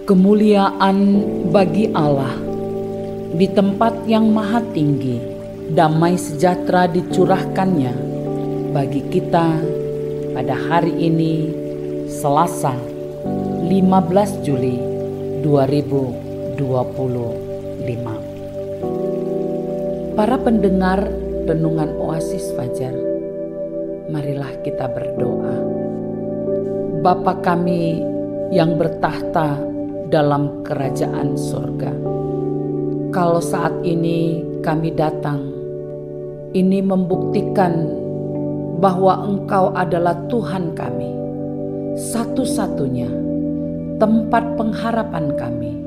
Kemuliaan bagi Allah di tempat yang maha tinggi, damai sejahtera dicurahkannya bagi kita pada hari ini, Selasa 15 Juli 2025. Para pendengar Renungan Oasis Fajar, marilah kita berdoa. Bapa kami yang bertahta dalam kerajaan surga, kalau saat ini kami datang, ini membuktikan bahwa Engkau adalah Tuhan kami, satu-satunya tempat pengharapan kami,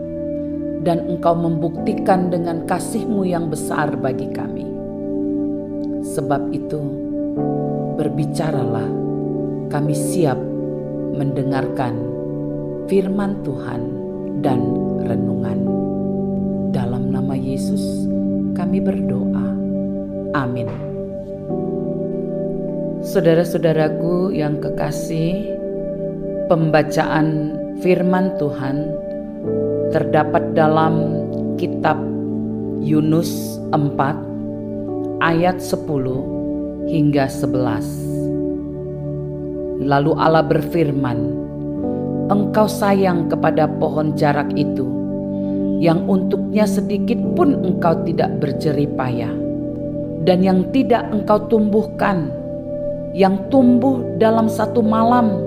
dan Engkau membuktikan dengan kasih-Mu yang besar bagi kami. Sebab itu, berbicaralah, kami siap mendengarkan firman Tuhan dan renungan. Dalam nama Yesus kami berdoa. Amin. Saudara-saudaraku yang kekasih, pembacaan firman Tuhan terdapat dalam kitab Yunus 4 ayat 10 hingga 11. Lalu Allah berfirman, Engkau sayang kepada pohon jarak itu, yang untuknya sedikit pun engkau tidak berjerih payah, dan yang tidak engkau tumbuhkan, yang tumbuh dalam satu malam,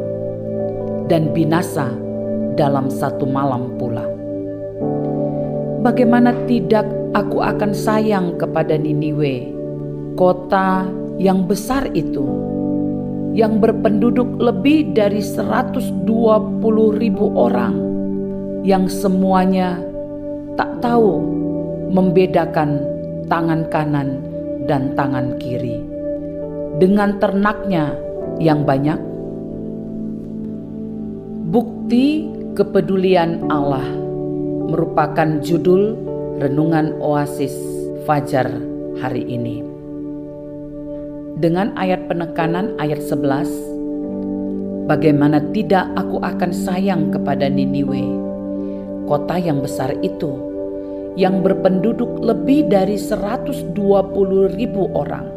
dan binasa dalam satu malam pula. Bagaimana tidak aku akan sayang kepada Niniwe, kota yang besar itu, yang berpenduduk lebih dari 120.000 orang, yang semuanya tak tahu membedakan tangan kanan dan tangan kiri, dengan ternaknya yang banyak. Bukti kepedulian Allah merupakan judul Renungan Oasis Fajar hari ini. Dengan ayat penekanan ayat 11, bagaimana tidak aku akan sayang kepada Niniwe, kota yang besar itu, yang berpenduduk lebih dari 120.000 orang,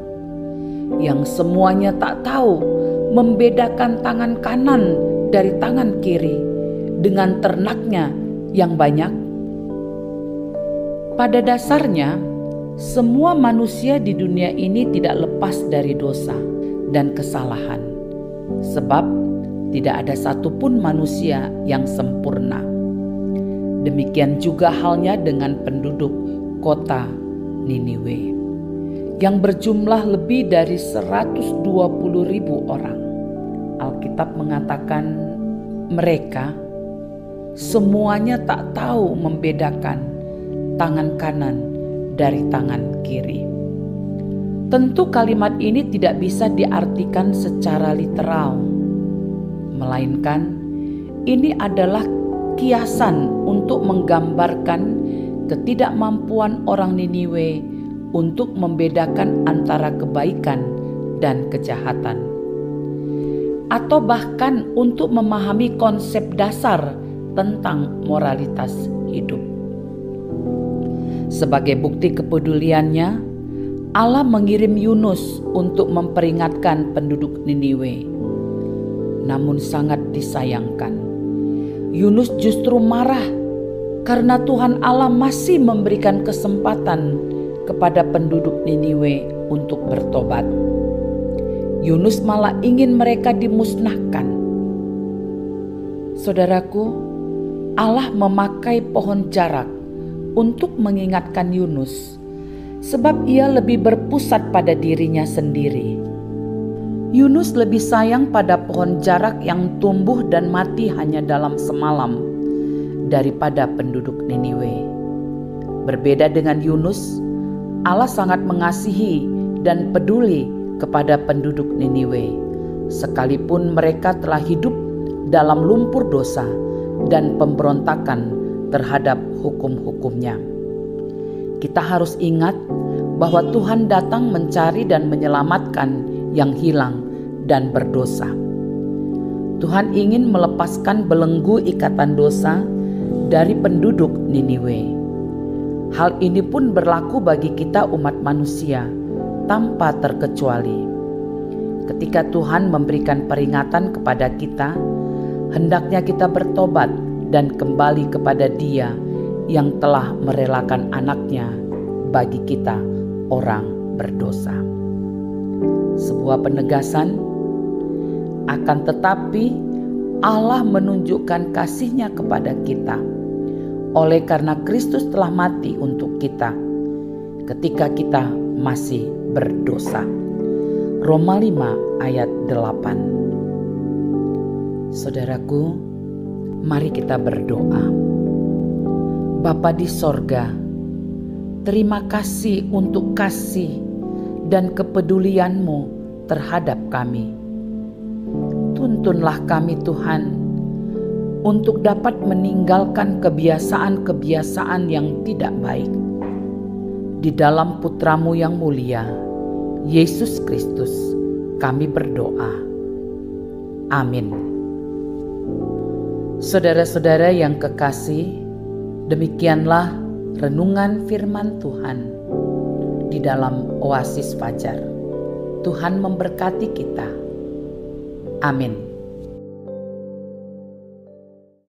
yang semuanya tak tahu membedakan tangan kanan dari tangan kiri, dengan ternaknya yang banyak. Pada dasarnya, semua manusia di dunia ini tidak lepas dari dosa dan kesalahan, sebab tidak ada satupun manusia yang sempurna. Demikian juga halnya dengan penduduk kota Niniwe, yang berjumlah lebih dari 120.000 orang. Alkitab mengatakan mereka semuanya tak tahu membedakan tangan kanan dari tangan kiri. Tentu kalimat ini tidak bisa diartikan secara literal, melainkan ini adalah kiasan untuk menggambarkan ketidakmampuan orang Niniwe untuk membedakan antara kebaikan dan kejahatan, atau bahkan untuk memahami konsep dasar tentang moralitas hidup. Sebagai bukti kepeduliannya, Allah mengirim Yunus untuk memperingatkan penduduk Niniwe. Namun sangat disayangkan, Yunus justru marah karena Tuhan Allah masih memberikan kesempatan kepada penduduk Niniwe untuk bertobat. Yunus malah ingin mereka dimusnahkan. Saudaraku, Allah memakai pohon jarak untuk mengingatkan Yunus, sebab ia lebih berpusat pada dirinya sendiri. Yunus lebih sayang pada pohon jarak yang tumbuh dan mati hanya dalam semalam daripada penduduk Niniwe. Berbeda dengan Yunus, Allah sangat mengasihi dan peduli kepada penduduk Niniwe, sekalipun mereka telah hidup dalam lumpur dosa dan pemberontakan terhadap hukum-hukumnya. Kita harus ingat bahwa Tuhan datang mencari dan menyelamatkan yang hilang dan berdosa. Tuhan ingin melepaskan belenggu ikatan dosa dari penduduk Niniwe. Hal ini pun berlaku bagi kita umat manusia tanpa terkecuali. Ketika Tuhan memberikan peringatan kepada kita, hendaknya kita bertobat dan kembali kepada Dia yang telah merelakan anaknya bagi kita orang berdosa. Sebuah penegasan, akan tetapi Allah menunjukkan kasih-Nya kepada kita oleh karena Kristus telah mati untuk kita ketika kita masih berdosa. Roma 5 ayat 8. Saudaraku, mari kita berdoa. Bapa di sorga, terima kasih untuk kasih dan kepedulian-Mu terhadap kami. Tuntunlah kami Tuhan, untuk dapat meninggalkan kebiasaan-kebiasaan yang tidak baik. Di dalam Putra-Mu yang mulia, Yesus Kristus, kami berdoa. Amin. Saudara-saudara yang kekasih, demikianlah renungan firman Tuhan di dalam Oasis Fajar. Tuhan memberkati kita. Amin.